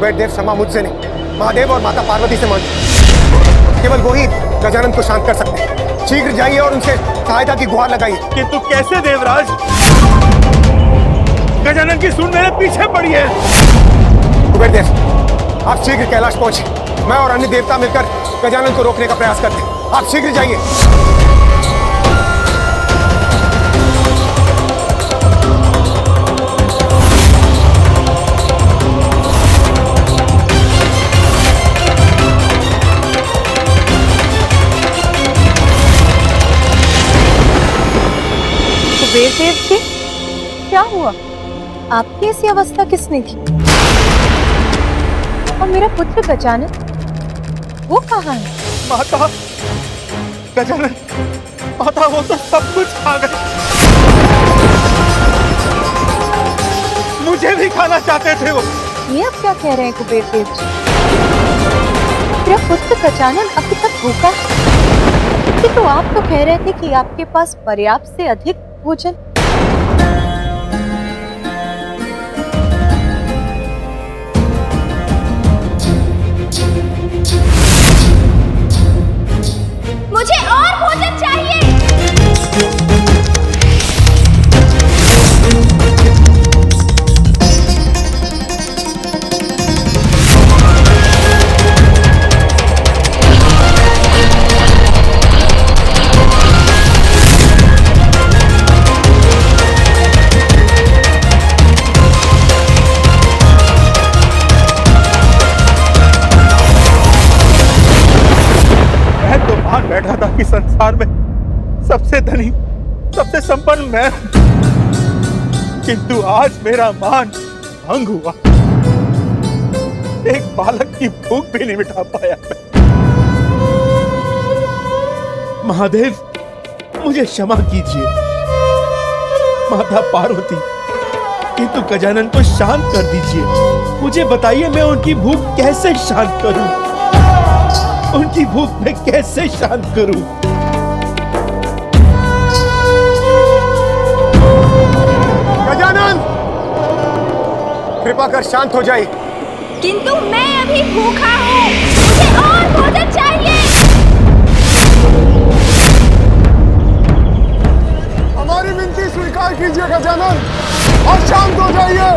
कुबेर देव क्षमा मुझसे नहीं, महादेव और माता पार्वती से मांगी। केवल वो ही गजानन को शांत कर सकते हैं। शीघ्र जाइए और उनसे सहायता की गुहार लगाइए। किंतु कैसे देवराज? गजानन की सूंड मेरे पीछे पड़ी है। कुबेर देव, आप शीघ्र कैलाश पहुंचे। मैं और अन्य देवता मिलकर गजानन को रोकने का प्रयास करते हैं। आप शीघ्र जाइए। कुबेर देव जी, क्या हुआ? आपकी ऐसी अवस्था किसने की? और मेरा पुत्र गजानन, वो कहाँ है? माता, गजानन, माता वो तो सब कुछ खा गए। मुझे भी खाना चाहते थे वो। ये अब क्या कह रहे हैं कुबेर देव जी? मेरा पुत्र गजानन अभी तक भूखा है। तो आप तो कह रहे थे कि आपके पास पर्याप्त से अधिक भोजन। मुझे और भोजन चाहिए। बैठा था कि संसार में सबसे धनी, सबसे संपन्न मैं हूं, किंतु आज मेरा मान भंग हुआ। एक बालक की भूख भी नहीं मिटा पाया मैं। महादेव, मुझे क्षमा कीजिए। माता पार्वती, किंतु गजानन को शांत कर दीजिए। मुझे बताइए, मैं उनकी भूख कैसे शांत करूं? उनकी भूख मैं कैसे शांत करूं? गजानन, कृपा कर शांत हो जाइए। किंतु मैं अभी भूखा हूँ, मुझे और भोजन चाहिए। हमारी विनती स्वीकार कीजिए गजानन और शांत हो जाइए।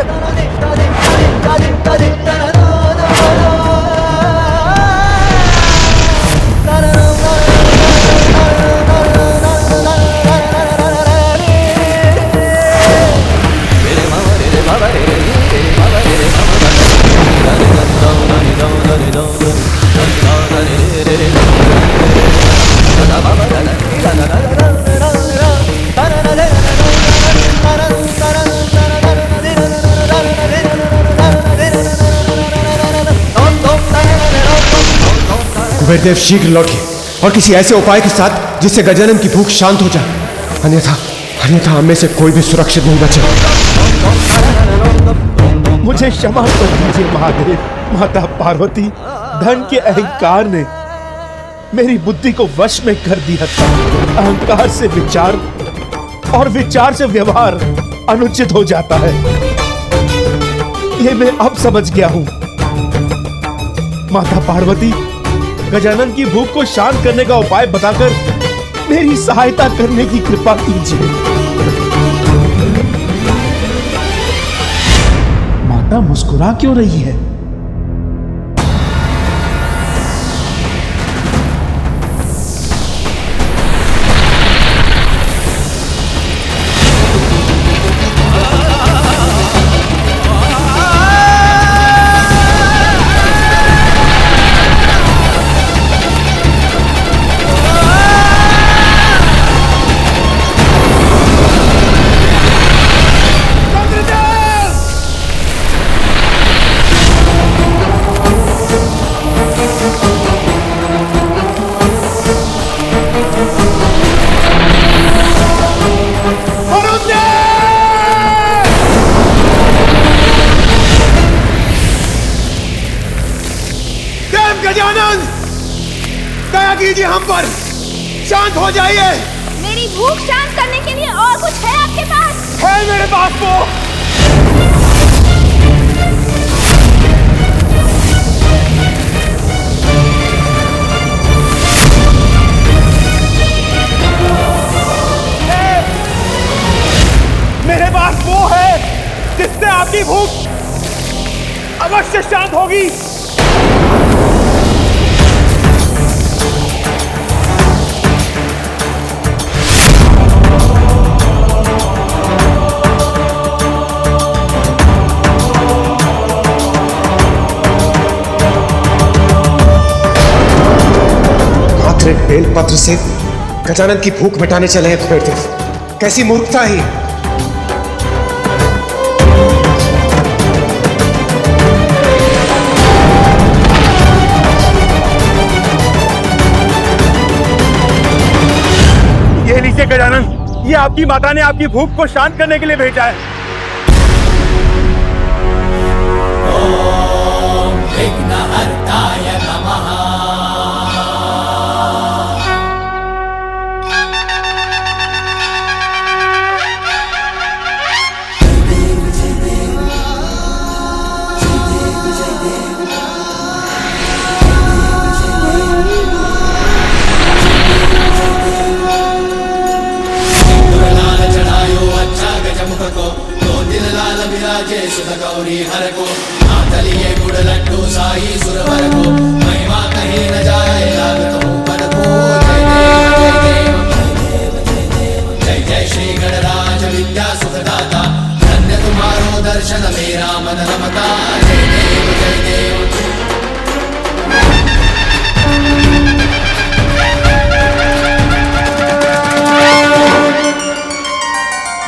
कुबेरदेव, शीघ्र लौटिए और किसी ऐसे उपाय के साथ जिससे गजानन की भूख शांत हो जाए। अन्यथा हम में से कोई भी सुरक्षित नहीं बचेगा। मुझे क्षमा कर दीजिए महादेव। माता पार्वती, धन के अहंकार ने मेरी बुद्धि को वश में कर दिया था। अहंकार से विचार और विचार से व्यवहार अनुचित हो जाता है। ये मैं अब समझ गया हूं। माता पार्वती, गजानन की भूख को शांत करने का उपाय बताकर मेरी सहायता करने की कृपा कीजिए। माता मुस्कुरा क्यों रही है? गजानन, दया कीजिए हम पर, शांत हो जाइए। मेरी भूख शांत करने के लिए और कुछ है आपके पास? है मेरे पास वो। पवित्र बेलपत्र से गजानन की भूख मिटाने चले हैं कुबेर देव। कैसी मूर्खता ही। ये लीजिए गजानन, ये आपकी माता ने आपकी भूख को शांत करने के लिए भेजा है।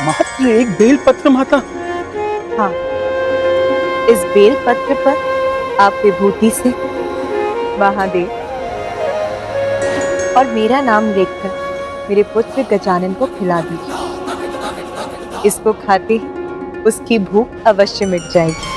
मात्र एक बेलपत्र माता? हाँ, इस बेलपत्र पर आप विभूति से महादेव और मेरा नाम लिखकर मेरे पुत्र गजानन को खिला दीजिए। इसको खाते ही उसकी भूख अवश्य मिट जाएगी।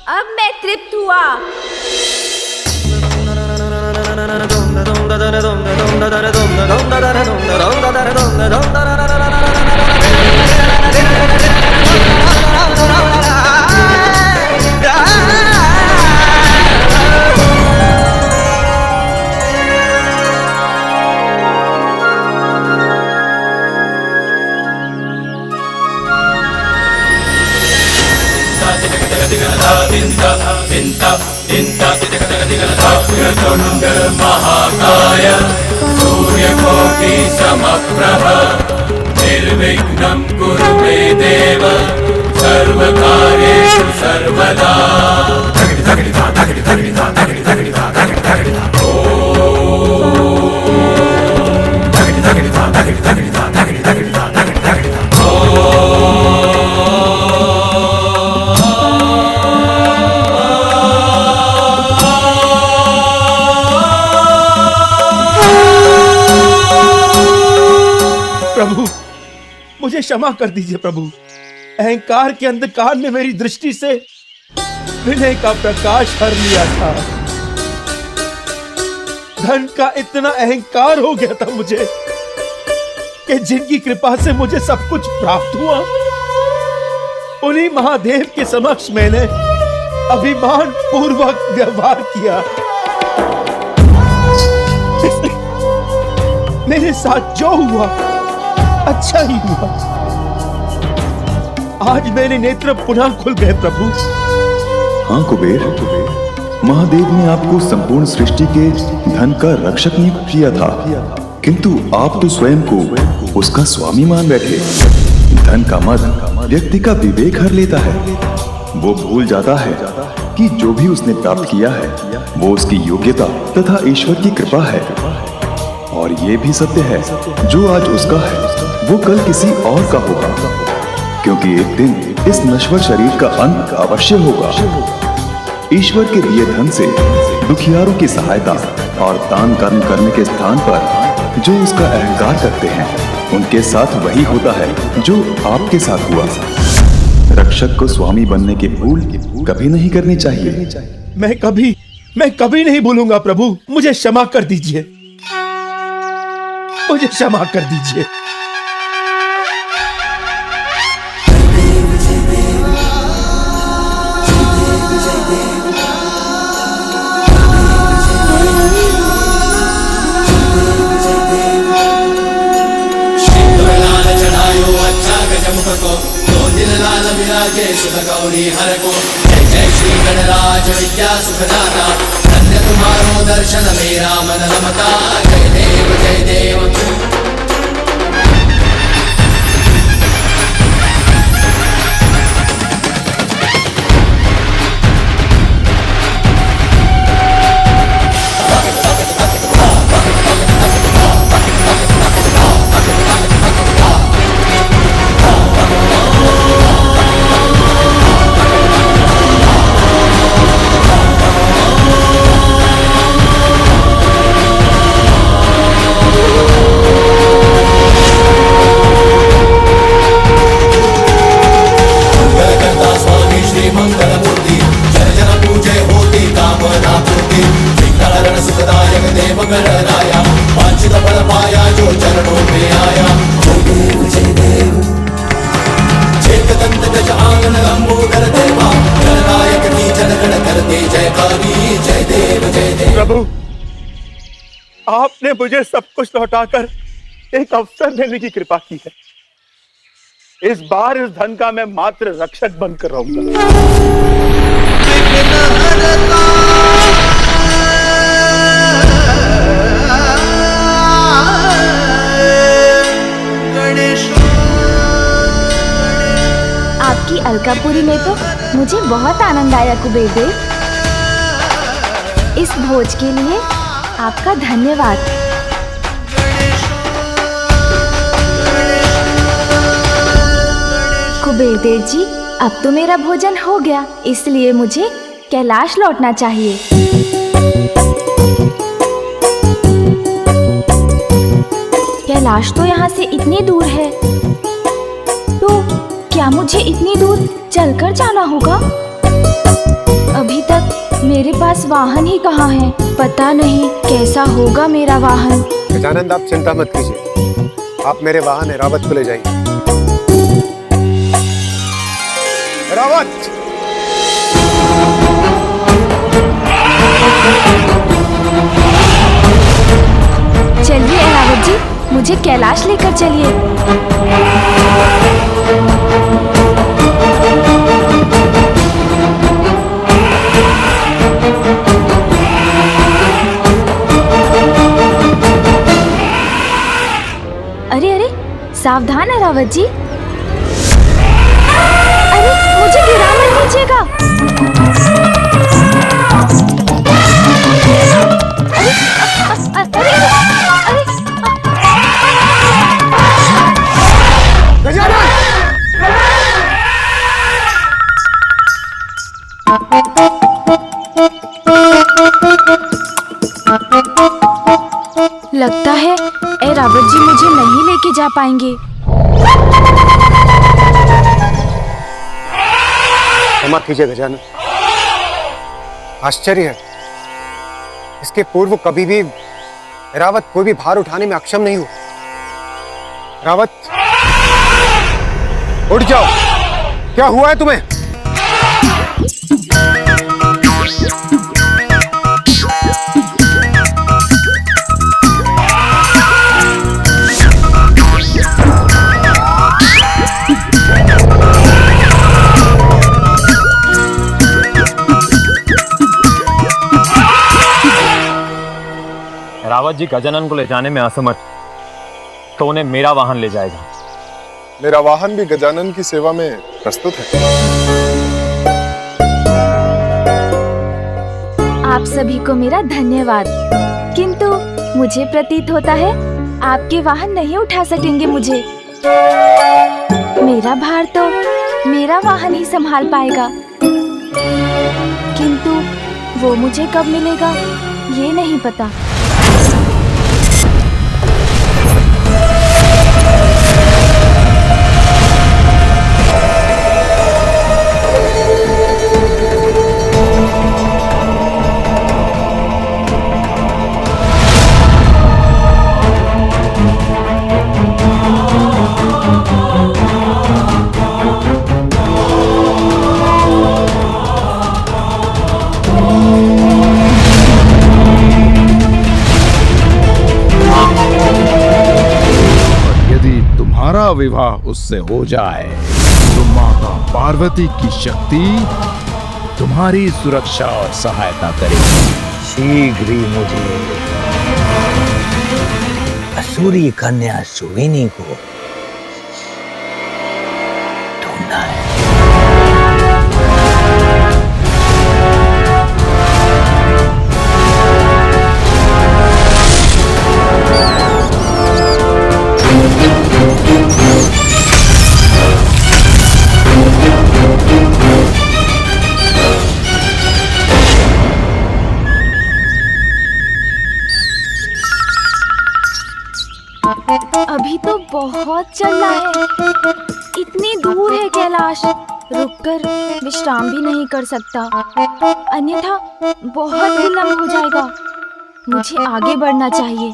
अब मैं तृप्त हुआ। महाकाय सूर्यकोटि समप्रभ निर्विघ्नं कुरु मे देव सर्वकार्येषु सर्वदा। प्रभु, मुझे क्षमा कर दीजिए प्रभु। अहंकार के अंधकार ने मेरी दृष्टि से विनय का प्रकाश हर लिया था। धन का इतना अहंकार हो गया था मुझे कि जिनकी कृपा से मुझे सब कुछ प्राप्त हुआ, उन्हीं महादेव के समक्ष मैंने अभिमान पूर्वक व्यवहार किया। मेरे साथ जो हुआ अच्छा ही हुआ। आज मेरे नेत्र पुनः खुल गए प्रभु। हाँ कुबेर, महादेव ने आपको संपूर्ण सृष्टि के धन का रक्षक नियुक्त किया था, किंतु आप तो स्वयं को उसका स्वामी मान बैठे। धन का मद व्यक्ति का विवेक हर लेता है। वो भूल जाता है कि जो भी उसने प्राप्त किया है वो उसकी योग्यता तथा ईश्वर की कृपा है। और ये भी सत्य है, जो आज उसका है वो कल किसी और का होगा, क्योंकि एक दिन इस नश्वर शरीर का अंत अवश्य होगा। ईश्वर के दिए धन से दुखियारों की सहायता और दान कर्म करने के स्थान पर जो उसका अहंकार करते हैं, उनके साथ वही होता है जो आपके साथ हुआ। रक्षक को स्वामी बनने की भूल कभी नहीं करनी चाहिए। मैं कभी नहीं भूलूंगा प्रभु। मुझे क्षमा कर दीजिए, मुझे क्षमा कर दीजिए। हर को जय जय श्री गणराज विद्या सुखदाता, धन्य तुम्हारो दर्शन मेरा मन रमता। जय देव जय देव। प्रभु, आपने मुझे सब कुछ लौटाकर एक अवसर देने की कृपा की है। इस बार इस धन का मैं मात्र रक्षक बनकर रहूंगा। आपकी अलकापुरी में तो मुझे बहुत आनंद आया कुबेर देव। इस भोज के लिए आपका धन्यवाद। कुबेर देव जी, अब तो मेरा भोजन हो गया, इसलिए मुझे कैलाश लौटना चाहिए। कैलाश तो यहाँ से इतनी दूर है, तो क्या मुझे इतनी दूर चलकर जाना होगा? अभी तक मेरे पास वाहन ही कहाँ है, पता नहीं कैसा होगा मेरा वाहन। गजानंद, आप चिंता मत कीजिए, आप मेरे वाहन एरावत को ले जाइए। एरावत! चलिए एरावत जी, मुझे कैलाश लेकर चलिए। अरे अरे, सावधान एरावत जी। अरे, मुझे गिरा मत दीजिएगा। लगता है एरावत जी मुझे नहीं लेके जा पाएंगे। क्षमा कीजिए गजानन, आश्चर्य है, इसके पूर्व कभी भी एरावत कोई भी भार उठाने में अक्षम नहीं हुआ। एरावत, उठ जाओ, क्या हुआ है तुम्हें? रावत जी गजानन को ले जाने में असमर्थ, तो उन्हें मेरा वाहन ले जाएगा। मेरा वाहन भी गजानन की सेवा में प्रस्तुत है। आप सभी को मेरा धन्यवाद, किंतु मुझे प्रतीत होता है आपके वाहन नहीं उठा सकेंगे मुझे। मेरा भार तो मेरा वाहन ही संभाल पाएगा, किंतु वो मुझे कब मिलेगा ये नहीं पता। तुम्हारा विवाह उससे हो जाए तो माता पार्वती की शक्ति तुम्हारी सुरक्षा और सहायता करेगी। शीघ्र ही मुझे असुरी कन्या सुवेनी को ढूंढना है। अभी तो बहुत चलना है, इतनी दूर है कैलाश, रुककर विश्राम भी नहीं कर सकता, अन्यथा बहुत विलंब हो जाएगा। मुझे आगे बढ़ना चाहिए।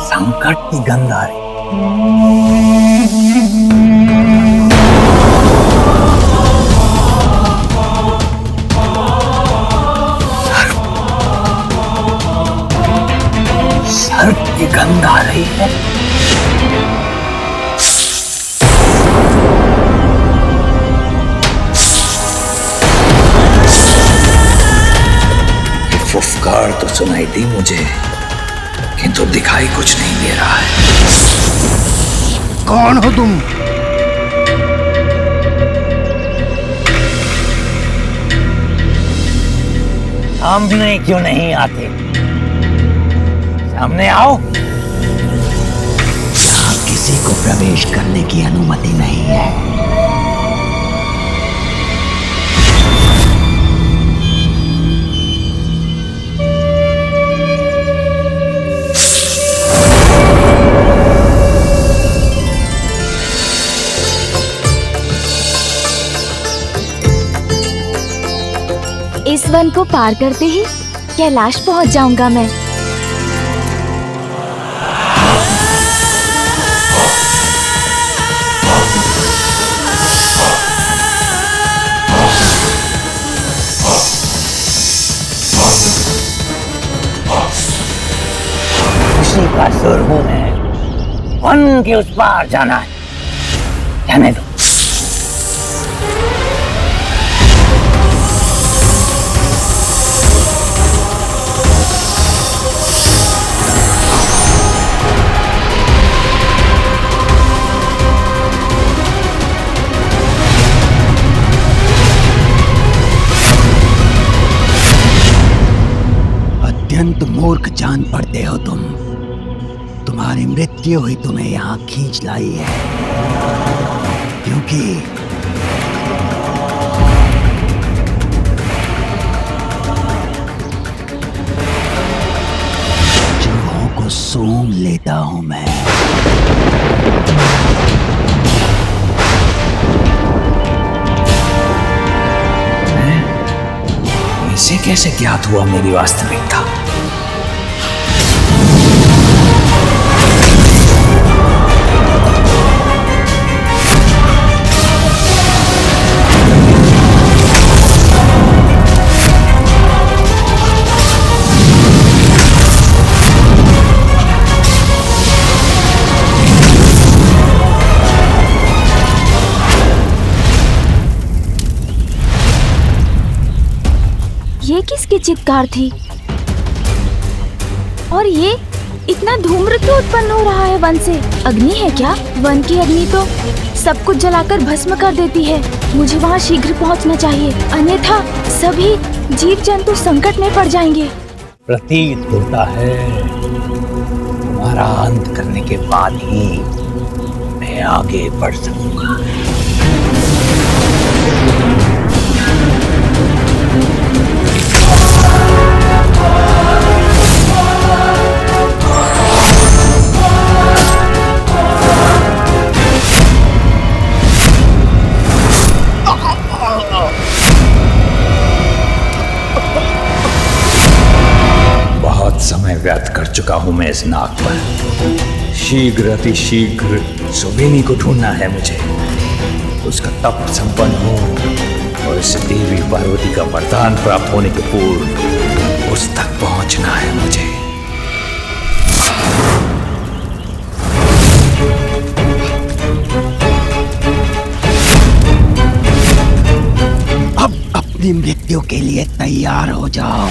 संकट की गंध आ रही। सर्प की गंध आ रही है। फुफकार तो सुनाई दी मुझे, किंतु दिखाई कुछ नहीं दे रहा है। कौन हो तुम? सामने क्यों नहीं आते? सामने आओ। यहाँ किसी को प्रवेश करने की अनुमति नहीं है। इस वन को पार करते ही कैलाश पहुंच जाऊंगा मैं। खुशी का सुर हूं मैं, वन के उस पार जाना है। जाने दो। अत्यंत मूर्ख जान पड़ते हो तुम। तुम्हारी मृत्यु ही तुम्हें यहाँ खींच लाई है, क्योंकि चूहों को सूंघ लेता हूं मैं। इसे कैसे ज्ञात हुआ मेरी वास्तविकता? ये किसकी चित्कार थी? ये इतना धूम्र क्यों उत्पन्न हो रहा है वन से? अग्नि है क्या? वन की अग्नि तो सब कुछ जलाकर भस्म कर देती है। मुझे वहाँ शीघ्र पहुँचना चाहिए, अन्यथा सभी जीव जंतु संकट में पड़ जाएंगे। प्रतीत होता है तुम्हारा अंत करने के बाद ही मैं आगे बढ़ सकूंगा। बहुत समय व्यर्थ कर चुका हूं मैं इस नाग पर। शीघ्र अति शीघ्र सुबेनी को ढूंढना है मुझे। उसका तप संपन्न हो और इससे देवी पार्वती का वरदान प्राप्त होने के पूर्व उस तक पहुंचना है मुझे। अब अपनी मृत्यु के लिए तैयार हो जाओ।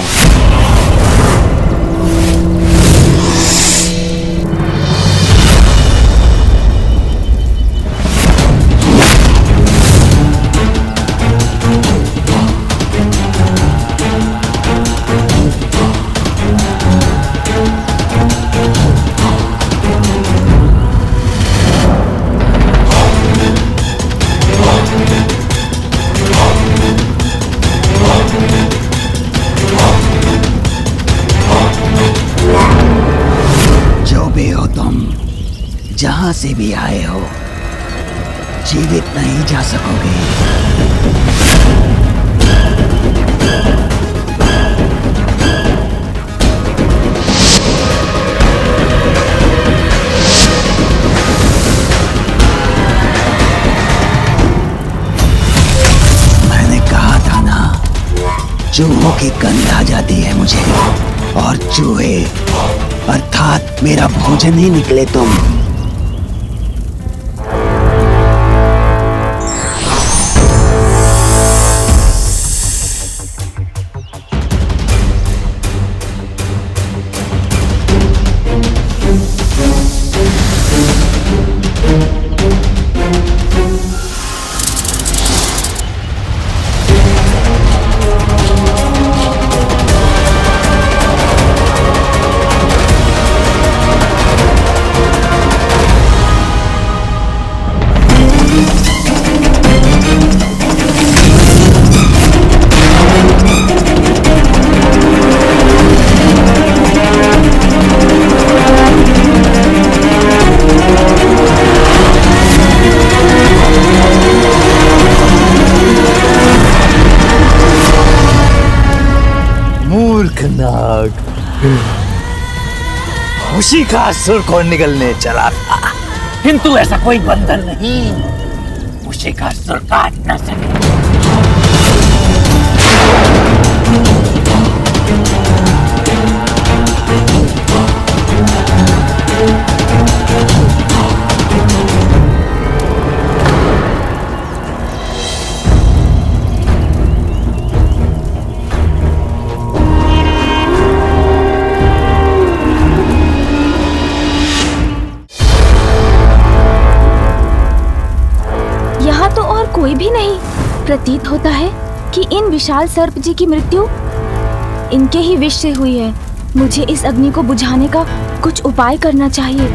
जहां से भी आए हो, जीवित नहीं जा सकोगे। मैंने कहा था ना, चूहों की गंध आ जाती है मुझे, और चूहे अर्थात मेरा भोजन ही निकले तुम। खुशी का असुर को निकलने चला था, किंतु ऐसा कोई बंधन नहीं उसे का असुर काट न सके। कोई भी नहीं। प्रतीत होता है कि इन विशाल सर्प जी की मृत्यु इनके ही विष से हुई है। मुझे इस अग्नि को बुझाने का कुछ उपाय करना चाहिए,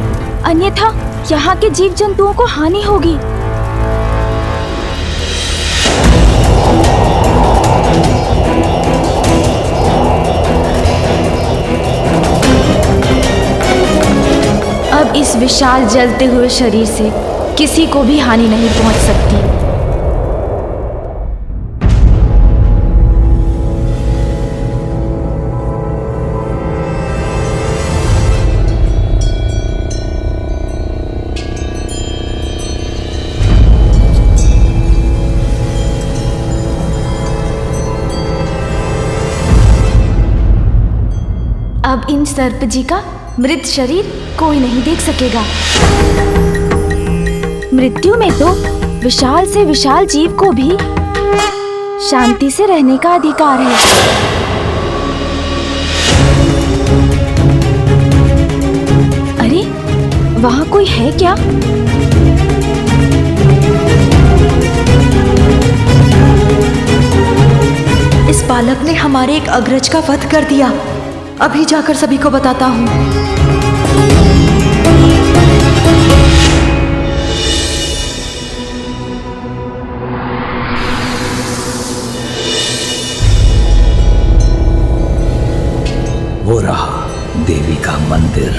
अन्यथा यहाँ के जीव जंतुओं को हानि होगी। अब इस विशाल जलते हुए शरीर से किसी को भी हानि नहीं पहुंच सकती। अब इन सर्प जी का मृत शरीर कोई नहीं देख सकेगा। मृत्यु में तो विशाल से विशाल जीव को भी शांति से रहने का अधिकार है। वहाँ कोई है क्या? इस बालक ने हमारे एक अग्रज का वध कर दिया। अभी जाकर सभी को बताता हूँ। वो रहा देवी का मंदिर,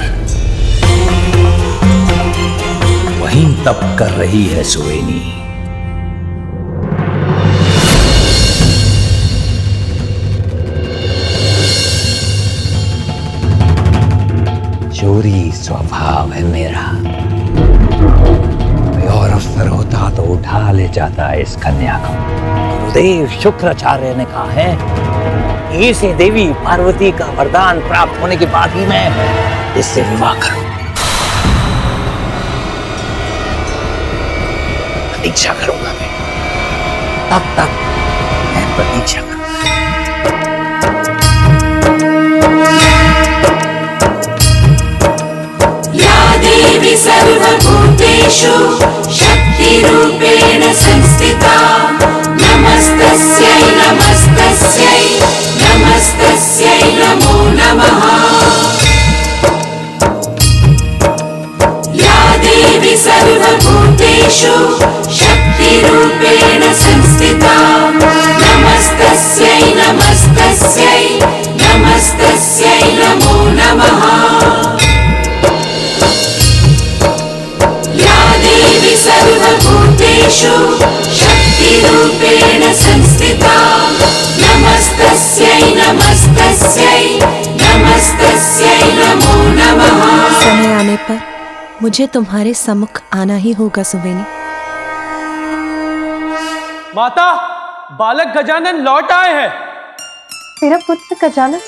वहीं तप कर रही है सुवेनी। चोरी स्वभाव है मेरा। कोई और अवसर होता तो उठा ले जाता इस कन्या को। गुरुदेव शुक्राचार्य ने कहा है इसी देवी पार्वती का वरदान प्राप्त होने के बाद ही मैं इससे विवाह करूं। प्रतीक्षा करूंगा मैं, तब तक मैं प्रतीक्षा करूंगा। या देवी सर्वभूतेषु शक्तिरूपेण संस्थिता नमस्तस्यै नमस्तस्यै नमस्तस्यै नमो नमः। या देवी सर्वभूतेषु शक्तिरूपेण संस्थिता नमस्तस्यै नमस्तस्यै नमस्तस्यै नमो नमः। या देवी सर्वभूतेषु शक्तिरूपेण संस्थिता नमस्तस्यै नमस्तस्यै नमस्तस्यै नमो नमः। समय आने पर मुझे तुम्हारे सम्मुख आना ही होगा सुवेनी। माता, बालक गजानन लौट आए हैं। मेरा पुत्र गजानन?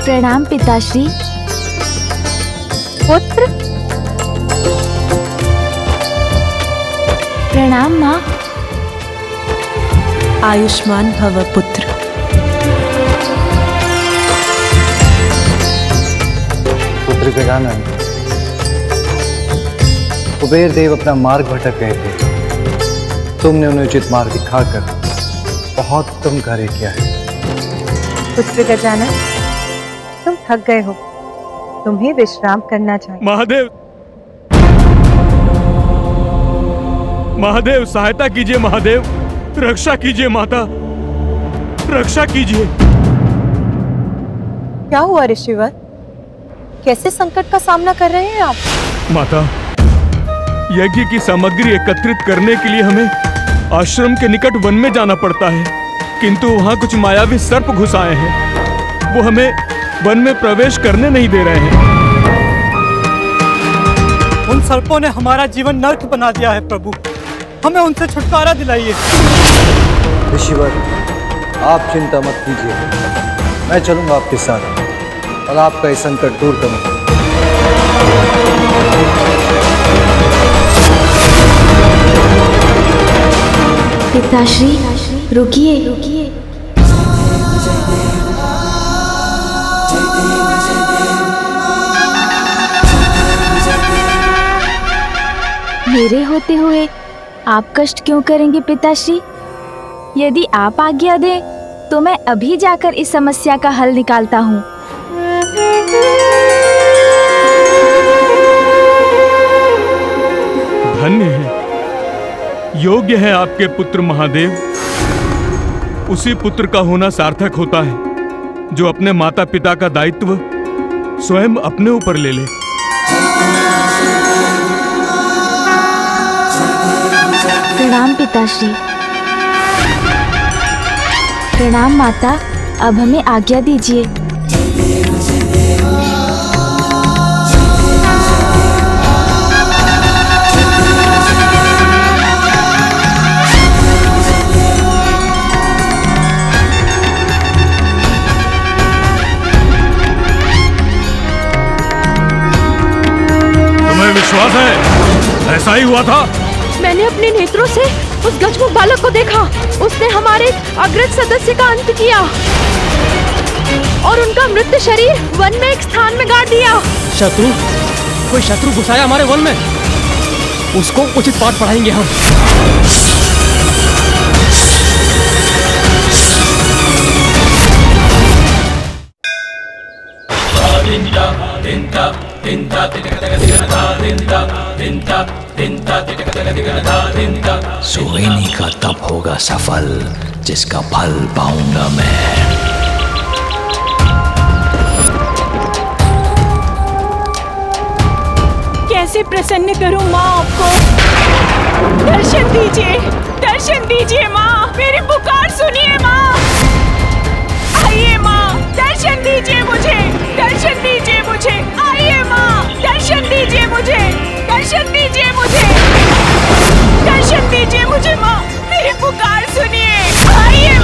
प्रणाम पिताश्री। पुत्र? प्रणाम माँ। आयुष्मान भव पुत्र। पुत्र गजानन, कुबेर देव अपना मार्ग भटक गए थे। तुमने उन्हें उचित मार्ग दिखाकर बहुत उत्तम कार्य किया है। पुत्र गजानन, तुम थक गए हो, तुम्हें विश्राम करना चाहिए। महादेव, महादेव सहायता कीजिए। महादेव रक्षा कीजिए। माता रक्षा कीजिए। क्या हुआ ऋषिवर? कैसे संकट का सामना कर रहे हैं आप? माता, यज्ञ की सामग्री एकत्रित करने के लिए हमें आश्रम के निकट वन में जाना पड़ता है, किंतु वहां कुछ मायावी सर्प घुस आए हैं। वो हमें वन में प्रवेश करने नहीं दे रहे हैं। उन सर्पों ने हमारा जीवन नर्क बना दिया है प्रभु, हमें उनसे छुटकारा दिलाइए। ऋषिवर, आप चिंता मत कीजिए, मैं चलूंगा आपके साथ और आपका ये संकट दूर करूंगा। पिताश्री रुकिए। मेरे होते हुए आप कष्ट क्यों करेंगे पिताश्री? यदि आप आज्ञा दें तो मैं अभी जाकर इस समस्या का हल निकालता हूँ। धन्य है, योग्य है आपके पुत्र महादेव। उसी पुत्र का होना सार्थक होता है जो अपने माता पिता का दायित्व स्वयं अपने ऊपर ले ले। प्रणाम पिताश्री। प्रणाम माता, अब हमें आज्ञा दीजिए। तुम्हें विश्वास है ऐसा ही हुआ था। मैंने अपने नेत्रों से उस गजमुख बालक को देखा। उसने हमारे अग्रज सदस्य का अंत किया और उनका मृत शरीर वन में एक स्थान में गाड़ दिया। शत्रु, कोई शत्रु घुसाया हमारे वन में, उसको उचित पाठ पढ़ाएंगे हम। सुवेनी का तप होगा सफल, जिसका फल पाऊंगा मैं। कैसे प्रसन्न करूं माँ आपको? दर्शन दीजिए माँ, मेरी पुकार सुनिए माँ। आइए माँ, दर्शन दीजिए मुझे, दर्शन दीजिए मुझे। आइए माँ, दर्शन दीजिए मुझे, दर्शन दीजिए मुझे, दर्शन दीजिए मुझे माँ, मेरी पुकार सुनिए। आइए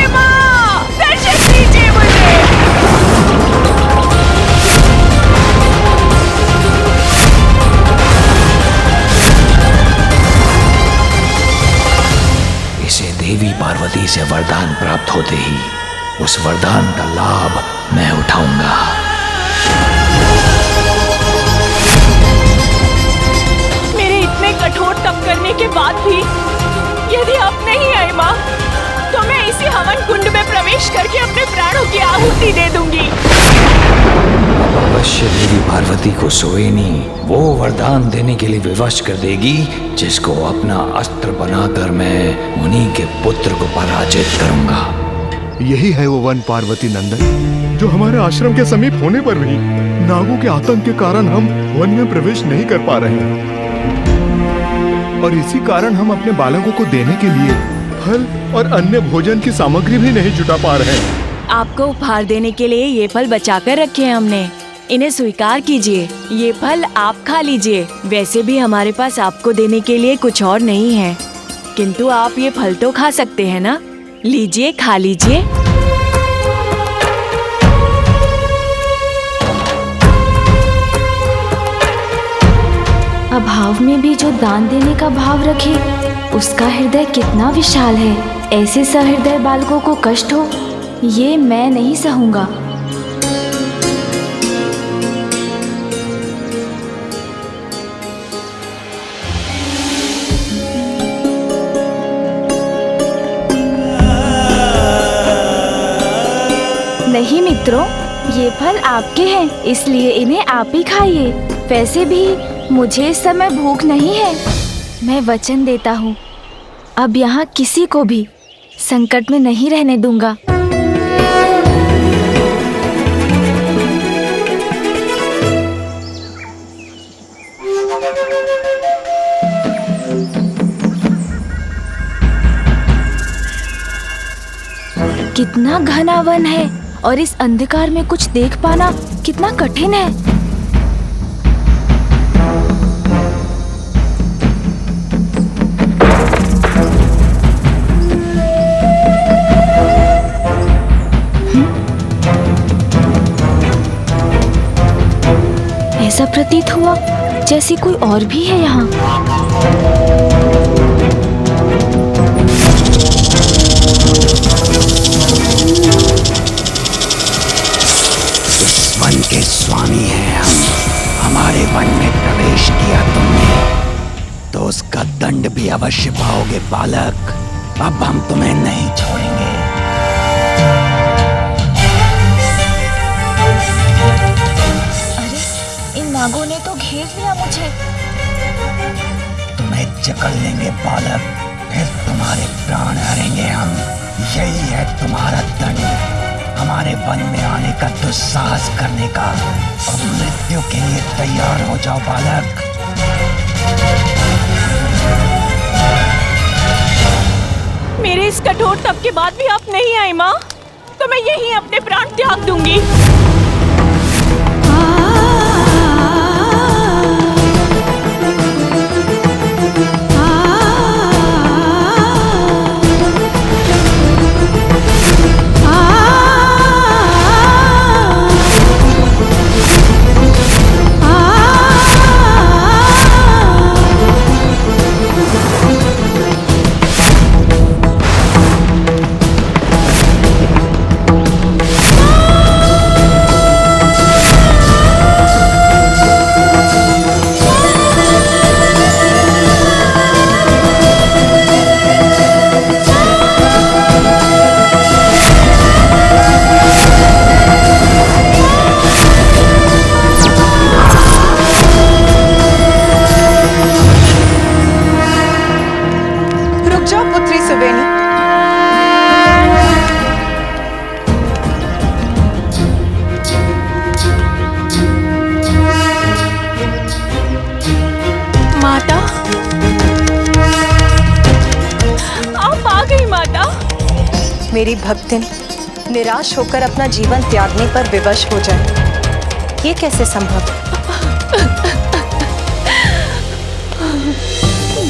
माँ, दर्शन दीजिए मुझे। इसे देवी पार्वती से वरदान प्राप्त होते ही उस वरदान का लाभ मैं उठाऊंगा। मेरे इतने कठोर तप करने के बाद भी यदि आप नहीं आए माँ, तो मैं इसी हवन कुंड में प्रवेश करके अपने प्राणों की आहुति दे दूंगी। अवश्य देवी पार्वती को सुवेनी वो वरदान देने के लिए विवश कर देगी जिसको अपना अस्त्र बनाकर मैं उन्हीं के पुत्र को पराजित करूंगा। यही है वो वन पार्वती नंदन, जो हमारे आश्रम के समीप होने पर भी नागों के आतंक के कारण हम वन में प्रवेश नहीं कर पा रहे हैं। और इसी कारण हम अपने बालकों को देने के लिए फल और अन्य भोजन की सामग्री भी नहीं जुटा पा रहे हैं। आपको उपहार देने के लिए ये फल बचाकर रखे हैं हमने, इन्हें स्वीकार कीजिए। ये फल आप खा लीजिए। वैसे भी हमारे पास आपको देने के लिए कुछ और नहीं है, किंतु आप ये फल तो खा सकते हैं ना। लीजिए, खा लीजिए। अभाव में भी जो दान देने का भाव रखे, उसका हृदय कितना विशाल है। ऐसे सहृदय बालकों को कष्ट हो, ये मैं नहीं सहूंगा। नहीं मित्रों, ये फल आपके हैं, इसलिए इन्हें आप ही खाइए। वैसे भी मुझे इस समय भूख नहीं है। मैं वचन देता हूँ, अब यहाँ किसी को भी संकट में नहीं रहने दूंगा। कितना घना वन है और इस अंधकार में कुछ देख पाना कितना कठिन है। ऐसा प्रतीत हुआ जैसे कोई और भी है यहाँ। इस वन के स्वामी हैं हम। हमारे वन में प्रवेश किया तुमने तो उसका दंड भी अवश्य पाओगे बालक। अब हम तुम्हें नहीं छोड़ेंगे। नागों ने तो घेर लिया मुझे। तुम्हें जकड़ लेंगे बालक, फिर तुम्हारे प्राण हरेंगे हम। यही है तुम्हारा दंड, हमारे वन में आने का दुस्साहस करने का। अब मृत्यु के लिए तैयार हो जाओ बालक। मेरे इस कठोर तप के बाद भी आप नहीं आए माँ, तो मैं यहीं अपने प्राण त्याग दूंगी। माता, आप आ गई माता। मेरी भक्तिन निराश होकर अपना जीवन त्यागने पर विवश हो जाए, ये कैसे संभव?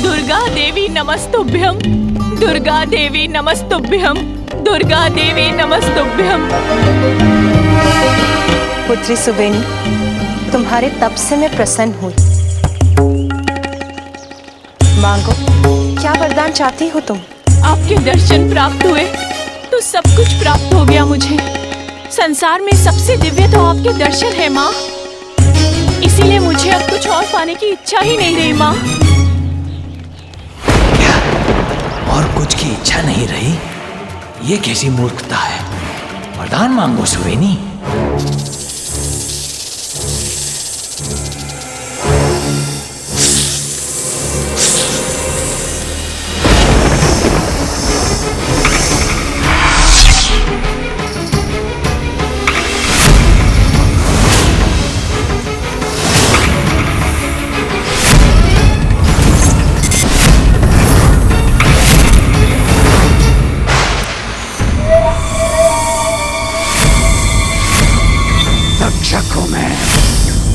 दुर्गा देवी नमस्तुभ्यम, दुर्गा देवी नमस्तुभ्यम, दुर्गा देवी नमस्तुभ्यम। पुत्री सुवेनी, तुम्हारे तप से मैं प्रसन्न हुई। मांगो, क्या वरदान चाहती हो तुम? आपके दर्शन प्राप्त हुए तो सब कुछ प्राप्त हो गया मुझे। संसार में सबसे दिव्य तो आपके दर्शन है माँ, इसीलिए मुझे अब कुछ और पाने की इच्छा ही नहीं रही माँ। क्या और कुछ की इच्छा नहीं रही? ये कैसी मूर्खता है? वरदान मांगो सुवेनी।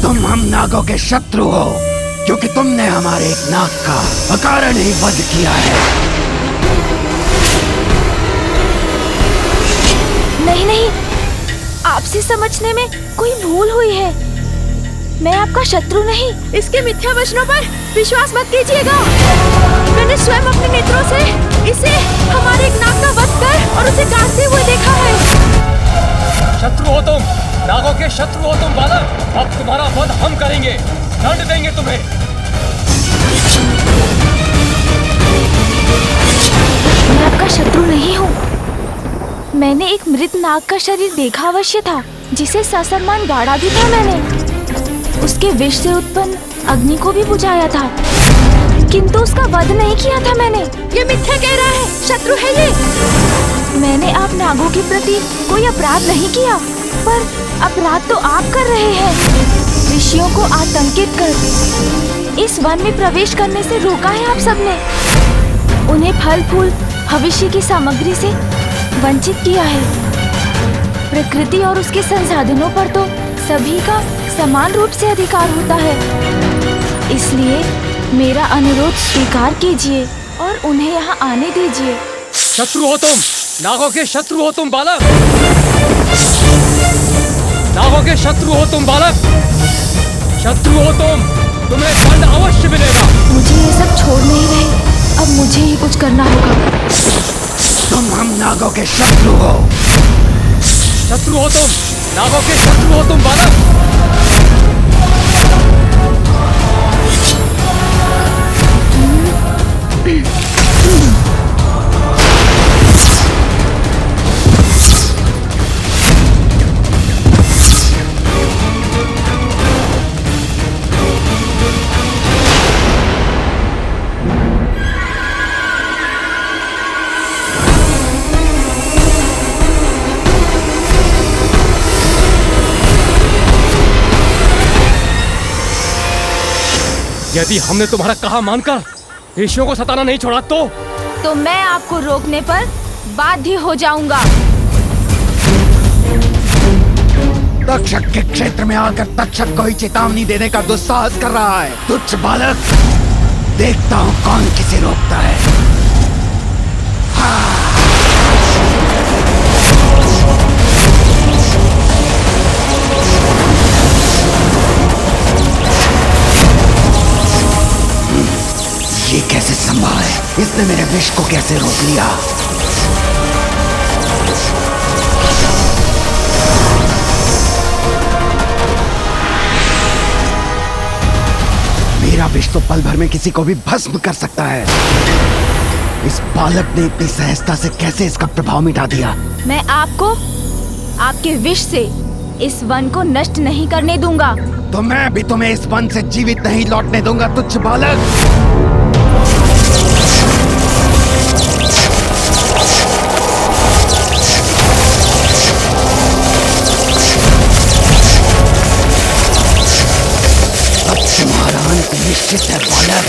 तुम हम नागों के शत्रु हो, क्योंकि तुमने हमारे एक नाग का अकारण ही वध किया है। नहीं नहीं, आपसे समझने में कोई भूल हुई है। मैं आपका शत्रु नहीं। इसके मिथ्या वचनों पर विश्वास मत कीजिएगा। मैंने स्वयं अपने नेत्रों से इसे हमारे एक नाग का वध कर और उसे काटते हुए देखा है। शत्रु हो तुम, नागों के शत्रु हो तुम बालक। अब तुम्हारा वध हम करेंगे, दंड देंगे तुम्हें। मैं आपका शत्रु नहीं हूँ। मैंने एक मृत नाग का शरीर देखा अवश्य था, जिसे ससम्मान गाड़ा भी था मैंने। उसके विष से उत्पन्न अग्नि को भी बुझाया था, किंतु उसका वध नहीं किया था मैंने। ये मिथ्या कह रहा है, शत्रु है ये। मैंने आप नागों के प्रति कोई अपराध नहीं किया, पर अपराध तो आप कर रहे हैं। ऋषियों को आतंकित कर इस वन में प्रवेश करने से रोका है आप सबने। उन्हें फल फूल भविष्य की सामग्री से वंचित किया है। प्रकृति और उसके संसाधनों पर तो सभी का समान रूप से अधिकार होता है। इसलिए मेरा अनुरोध स्वीकार कीजिए और उन्हें यहाँ आने दीजिए। शत्रु हो तुम, नागों के शत्रु हो तुम बालक। नागों के शत्रु हो तुम बालक, शत्रु हो तुम, तुम्हें दंड अवश्य मिलेगा। मुझे ये सब छोड़ नहीं रहे, अब मुझे ही कुछ करना होगा। तुम हम नागों के शत्रु हो। शत्रु हो तुम, नागों के शत्रु हो तुम बालक। यदि हमने तुम्हारा कहा मानकर ऋषियों को सताना नहीं छोड़ा तो मैं आपको रोकने पर बाध्य हो जाऊंगा। तक्षक के क्षेत्र में आकर तक्षक को ही चेतावनी देने का दुस्साहस कर रहा है। तुच्छ बालक, देखता हूँ कौन किसे रोकता है। ये कैसे संभव है? इसने मेरे विष को कैसे रोक लिया? मेरा विष तो पल भर में किसी को भी भस्म कर सकता है। इस बालक ने इतनी सहजता से कैसे इसका प्रभाव मिटा दिया? मैं आपको आपके विष से इस वन को नष्ट नहीं करने दूंगा। तो मैं भी तुम्हें इस वन से जीवित नहीं लौटने दूंगा, तुच्छ बालक। अब तुम्हारा अंत निश्चित है बालक।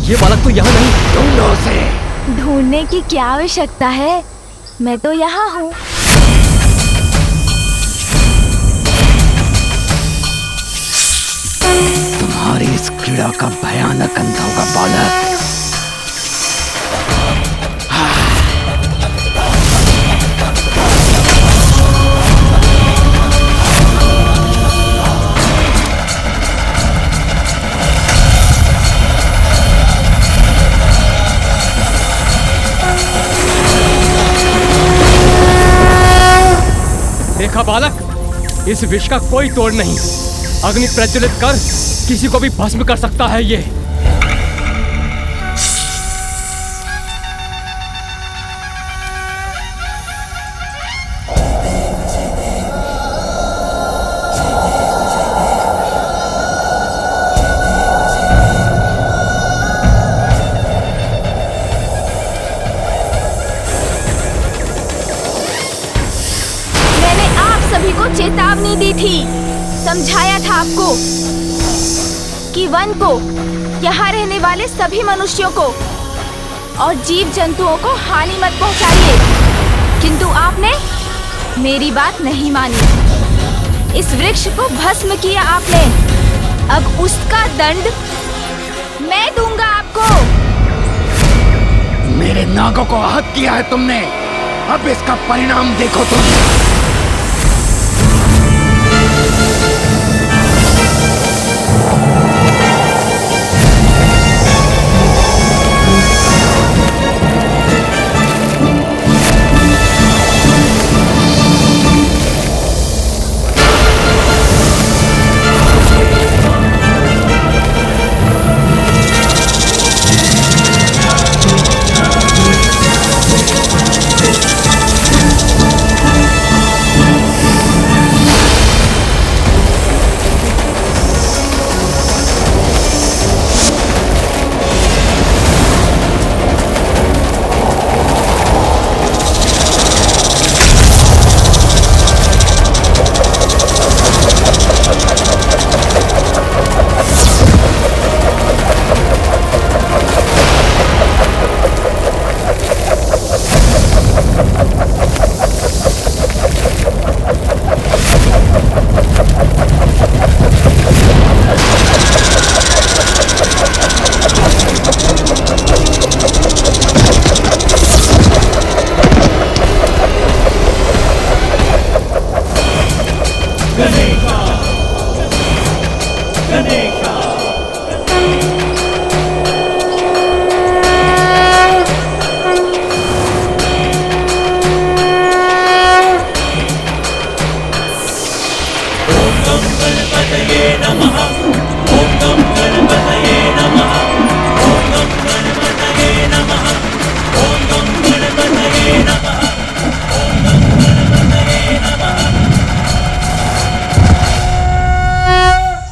ये बालक तो यहाँ नहीं। ढूंढो उसे। ढूंढने की क्या आवश्यकता है, मैं तो यहाँ हूँ। तुम्हारी इस क्रीड़ा का भयानक अंत होगा बालक। देखा बालक, इस विष का कोई तोड़ नहीं। अग्नि प्रज्वलित कर किसी को भी भस्म कर सकता है ये। चेतावनी दी थी, समझाया था आपको कि वन को, यहाँ रहने वाले सभी मनुष्यों को और जीव जंतुओं को हानि मत पहुँचाइए, किंतु आपने मेरी बात नहीं मानी। इस वृक्ष को भस्म किया आपने, अब उसका दंड मैं दूंगा आपको। मेरे नागों को आहत किया है तुमने, अब इसका परिणाम देखो तुम।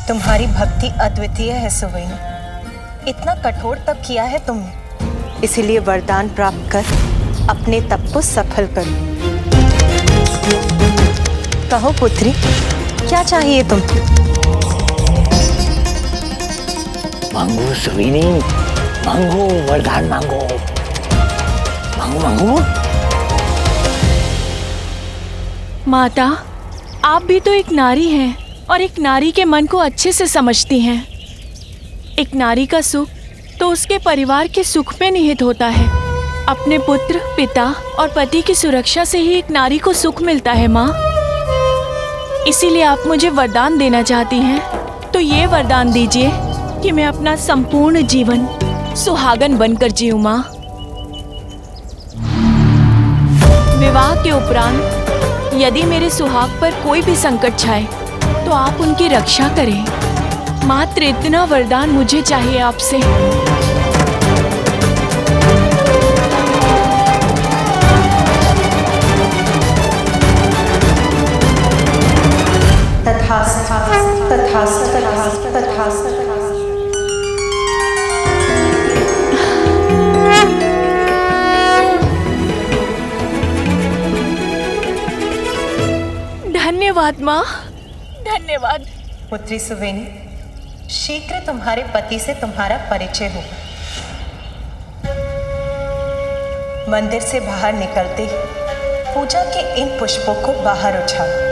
तुम्हारी भक्ति अद्वितीय है सुवेनी, इतना कठोर तप किया है तुमने, इसीलिए वरदान प्राप्त कर अपने तप को सफल करो। कहो पुत्री, क्या चाहिए तुमको? मांगो सुवेनी, मांगो वरदान मांगो, मांगो मांगो। माता, आप भी तो एक नारी हैं और एक नारी के मन को अच्छे से समझती हैं। एक नारी का सुख तो उसके परिवार के सुख में निहित होता है। अपने पुत्र, पिता और पति की सुरक्षा से ही एक नारी को सुख मिलता है माँ। इसीलिए आप मुझे वरदान देना चाहती हैं तो ये वरदान दीजिए कि मैं अपना संपूर्ण जीवन सुहागन बनकर जीऊं माँ। विवाह के उपरांत यदि मेरे सुहाग पर कोई भी संकट छाए तो आप उनकी रक्षा करें। मात्र इतना वरदान मुझे चाहिए आपसे। तथा तथास्तु तथास्तु तथास्तु तथास्तु। धन्यवाद माँ, धन्यवाद। पुत्री सुवेनी, शीघ्र तुम्हारे पति से तुम्हारा परिचय होगा। मंदिर से बाहर निकलते ही पूजा के इन पुष्पों को बाहर उछाओ।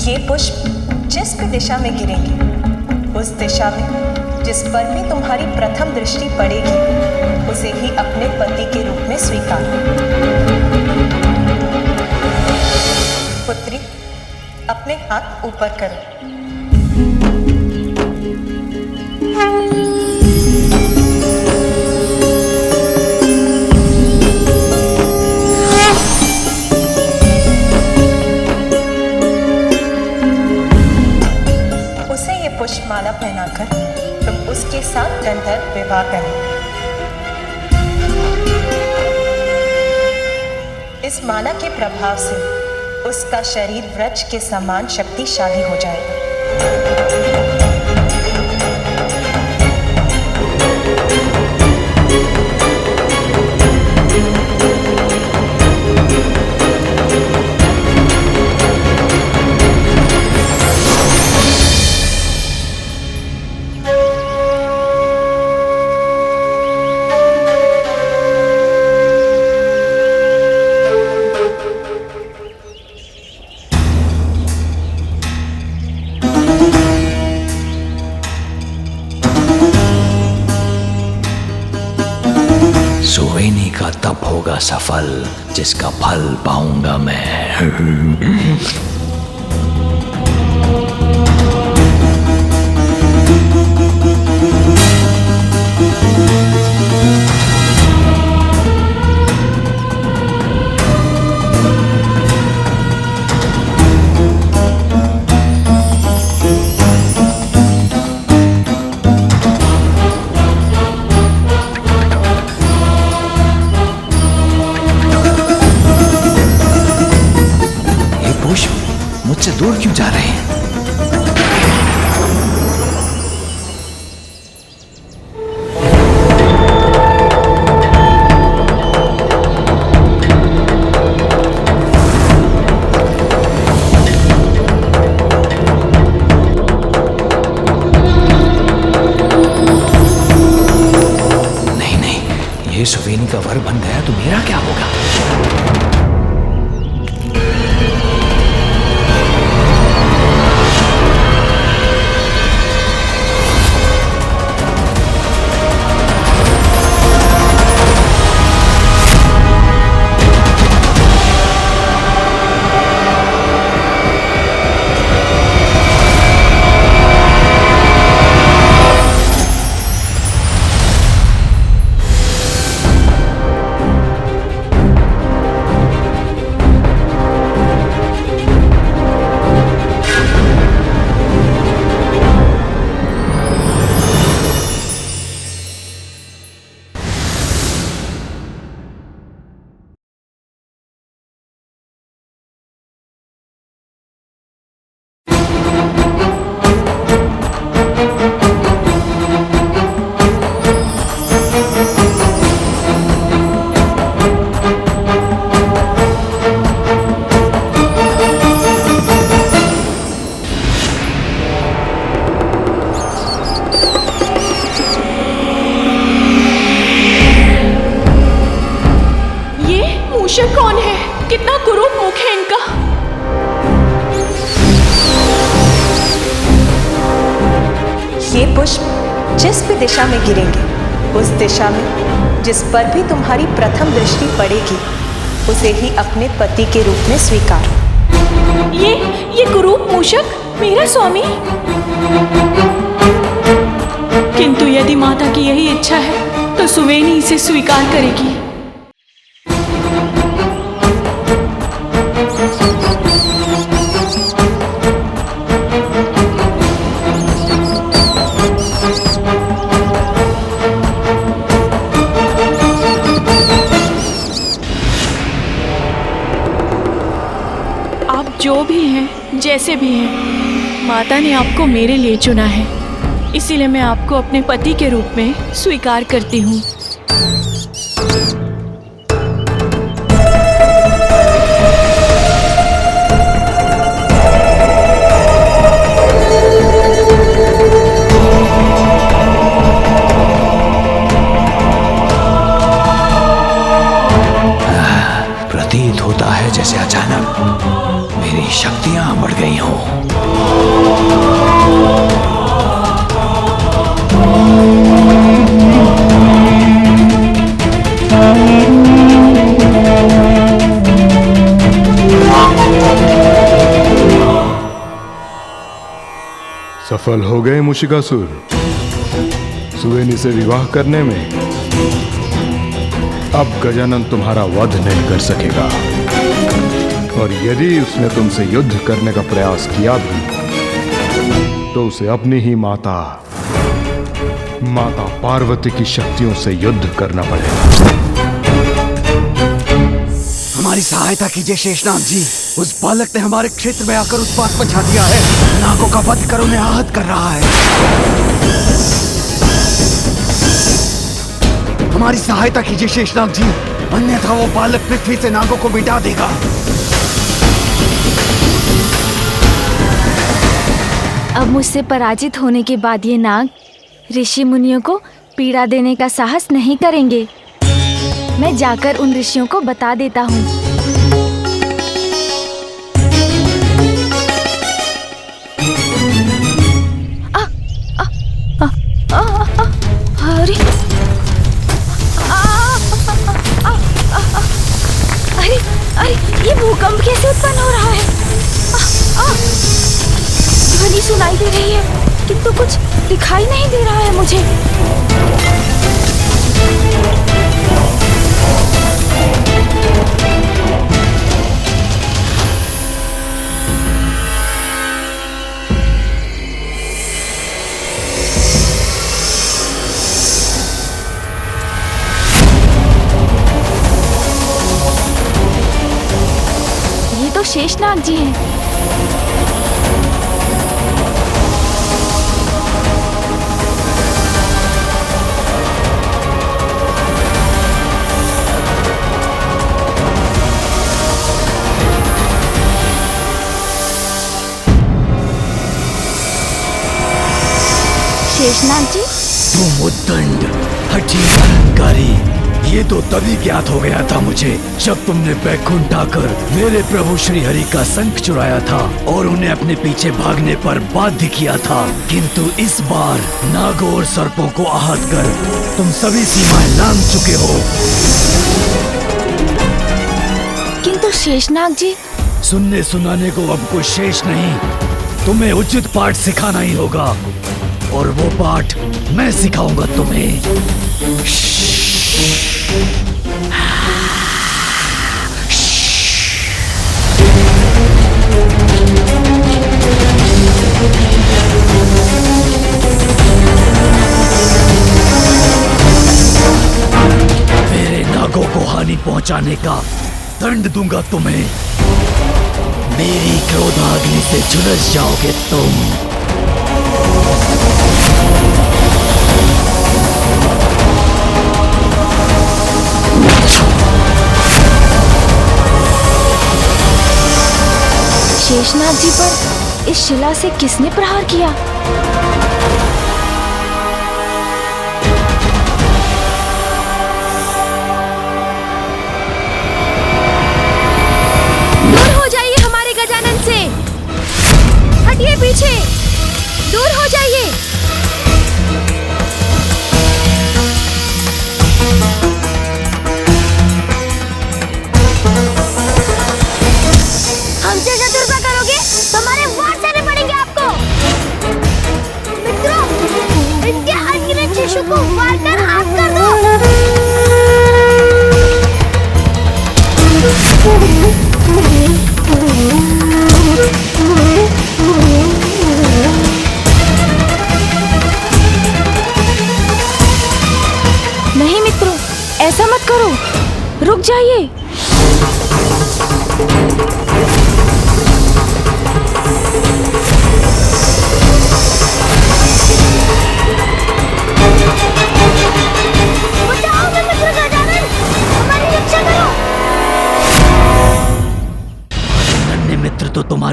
ये पुष्प जिस भी दिशा में गिरेंगे, उस दिशा में जिस पर भी तुम्हारी प्रथम दृष्टि पड़ेगी, उसे ही अपने पति के रूप में स्वीकार। पुत्री, अपने हाथ ऊपर करो। उसे ये पुष्पमाला पहनाकर तुम उसके साथ गंधर्व विवाह करें। इस माला के प्रभाव से उसका शरीर वृक्ष के समान शक्तिशाली हो जाएगा। सुवेनी का तप होगा सफल, जिसका फल पाऊंगा मैं। मुझसे दूर क्यों जा रहे हैं? नहीं नहीं, ये सुवेनी का वर बन गया तो मेरा क्या होगा? मूषक कौन है? कितना कुरूप मुख है इनका। ये पुष्प जिस भी दिशा में गिरेंगे, उस दिशा में जिस पर भी तुम्हारी प्रथम दृष्टि पड़ेगी, उसे ही अपने पति के रूप में स्वीकार। ये कुरूप मूषक मेरा स्वामी। किंतु यदि माता की यही इच्छा है तो सुवेनी इसे स्वीकार करेगी। जैसे भी हैं, माता ने आपको मेरे लिए चुना है, इसीलिए मैं आपको अपने पति के रूप में स्वीकार करती हूँ। प्रतीत होता है जैसे अचानक मेरी शक्तियां बढ़ गई हों। सफल हो गए मुशिकासुर सुवेनी से विवाह करने में। अब गजानन तुम्हारा वध नहीं कर सकेगा, और यदि उसने तुमसे युद्ध करने का प्रयास किया भी तो उसे अपनी ही माता पार्वती की शक्तियों से युद्ध करना पड़ेगा। हमारी सहायता कीजिए शेषनाग जी। उस बालक ने हमारे क्षेत्र में आकर उत्पात मचा दिया है। नागों का वध कर उन्हें आहत कर रहा है। हमारी सहायता कीजिए शेषनाग जी, अन्यथा वो बालक पृथ्वी से नागों को मिटा देगा। अब मुझसे पराजित होने के बाद ये नाग ऋषि मुनियों को पीड़ा देने का साहस नहीं करेंगे। मैं जाकर उन ऋषियों को बता देता हूँ। अरे अरे अरे ये भूकंप कैसे उत्पन्न हो रहा है? ध्वनि सुनाई दे रही है किंतु कुछ दिखाई नहीं दे रहा है मुझे। ये तो शेषनाग जी हैं। शेषनाग जी, तुम उद्दंड हठी अहंकारी, ये तो तभी ज्ञात हो गया था मुझे जब तुमने बैकुंठ आकर मेरे प्रभु श्री हरि का शंख चुराया था और उन्हें अपने पीछे भागने पर बाध्य किया था। किंतु इस बार नागों और सर्पों को आहत कर तुम सभी सीमाएं लांघ चुके हो। किंतु शेषनाग जी, सुनने सुनाने को अब कुछ शेष नहीं, तुम्हें उचित पाठ सिखाना ही होगा, और वो पाठ मैं सिखाऊंगा तुम्हें। मेरे नागों को हानि पहुंचाने का दंड दूंगा तुम्हें। मेरी क्रोधाग्नि से झुलस जाओगे तुम। शेषनाग जी पर इस शिला से किसने प्रहार किया? दूर हो जाइए हमारे गजानन से, हटिए पीछे, दूर हो जाइए। हमसे शत्रुता करोगे तो हमारे वार देने पड़ेंगे आपको। मित्रों, इनके अनगिनत शिशु को वार कर आग कर दो। नहीं मित्रों, ऐसा मत करो, रुक जाइए।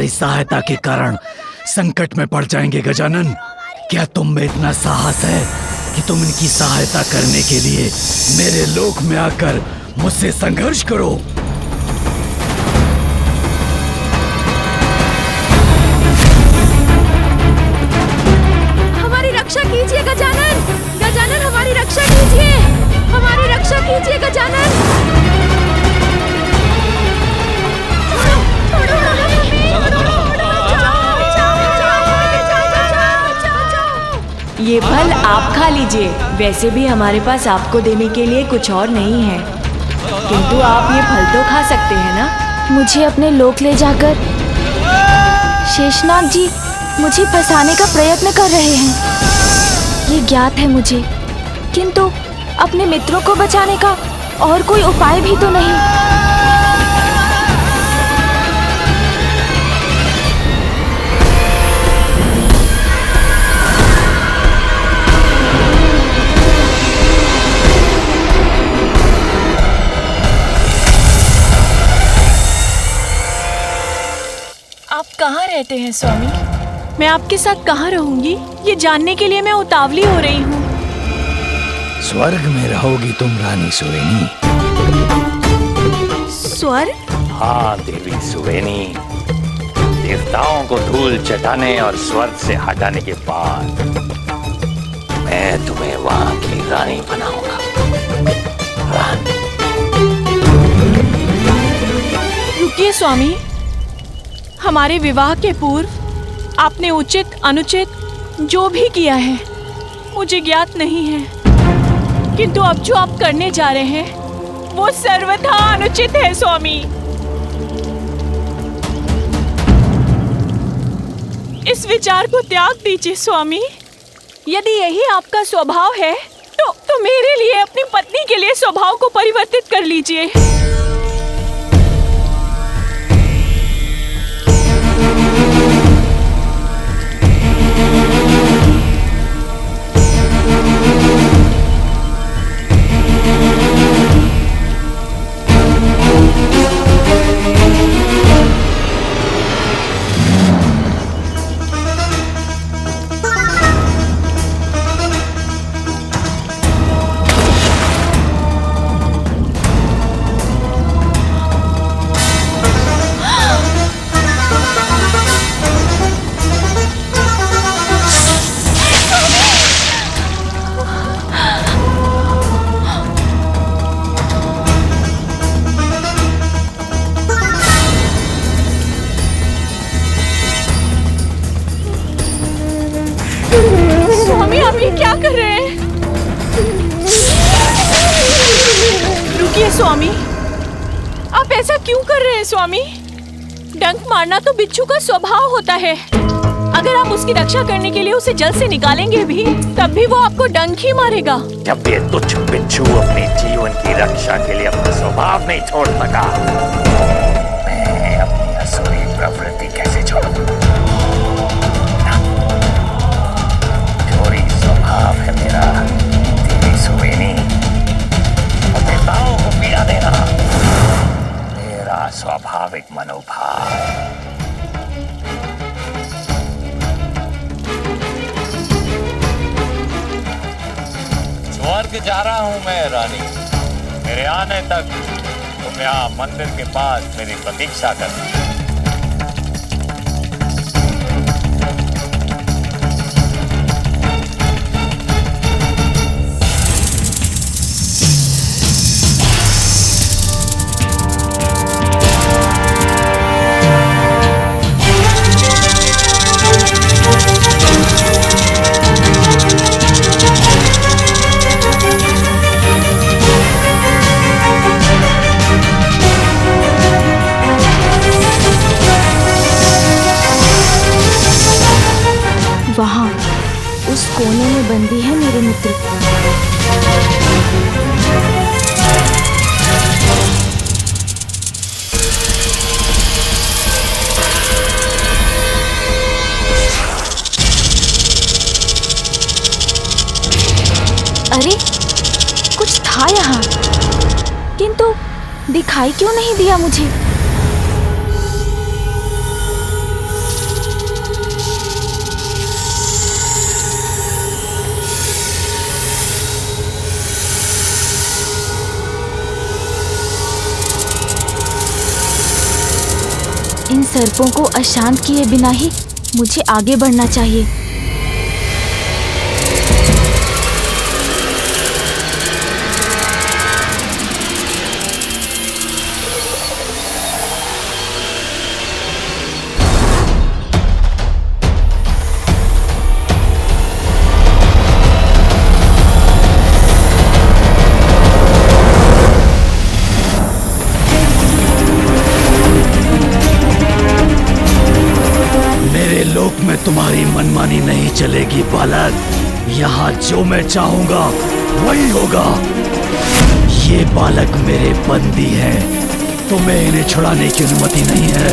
तुम्हारी सहायता के कारण संकट में पड़ जाएंगे गजानन। क्या तुम में इतना साहस है कि तुम इनकी सहायता करने के लिए मेरे लोक में आकर मुझसे संघर्ष करो? हमारी रक्षा कीजिए गजानन, गजानन हमारी रक्षा कीजिए, हमारी रक्षा कीजिए गजानन। ये फल आप खा लीजिए। वैसे भी हमारे पास आपको देने के लिए कुछ और नहीं है, किंतु आप ये फल तो खा सकते हैं ना। मुझे अपने लोक ले जाकर शेषनाग जी मुझे फंसाने का प्रयत्न कर रहे हैं, ये ज्ञात है मुझे, किंतु अपने मित्रों को बचाने का और कोई उपाय भी तो नहीं। आप कहाँ रहते हैं स्वामी? मैं आपके साथ कहाँ रहूंगी, ये जानने के लिए मैं उतावली हो रही हूँ। स्वर्ग में रहोगी तुम रानी सुवेनी। स्वर्ग? हाँ देवी सुवेनी, देवताओं को धूल चटाने और स्वर्ग से हटाने के बाद मैं तुम्हें वहां की रानी बनाऊंगा। रुकिए स्वामी, हमारे विवाह के पूर्व आपने उचित अनुचित जो भी किया है मुझे ज्ञात नहीं है, किंतु अब जो आप करने जा रहे हैं वो सर्वथा अनुचित है स्वामी। इस विचार को त्याग दीजिए स्वामी। यदि यही आपका स्वभाव है तो मेरे लिए, अपनी पत्नी के लिए स्वभाव को परिवर्तित कर लीजिए। स्वामी आप ये क्या कर रहे हैं? रुकिए स्वामी, आप ऐसा क्यों कर रहे हैं स्वामी? डंक मारना तो बिच्छू का स्वभाव होता है। अगर आप उसकी रक्षा करने के लिए उसे जल से निकालेंगे भी, तब भी वो आपको डंक ही मारेगा। जब ये तुच्छ बिच्छू अपने जीवन की रक्षा के लिए अपना स्वभाव नहीं छोड़ सका, मैं अपनी असुरी प्रवृत्ति कैसे छोड़ूं? चोरी स्वभाव है मेरा देवी सुवेनी, और देवताओं को पीड़ा देना मेरा स्वाभाविक मनोभाव। स्वर्ग जा रहा हूं मैं रानी, मेरे आने तक तुम यहाँ मंदिर के पास मेरी प्रतीक्षा करना। वहाँ उस कोने में बंदी है मेरे मित्र। अरे कुछ था यहाँ, किंतु दिखाई क्यों नहीं दिया मुझे? सर्पों को अशांत किए बिना ही मुझे आगे बढ़ना चाहिए। तुम्हारी मनमानी नहीं चलेगी बालक। यहाँ जो मैं चाहूंगा वही होगा। ये बालक मेरे बंदी हैं, तुम्हें इन्हें छुड़ाने की अनुमति नहीं है।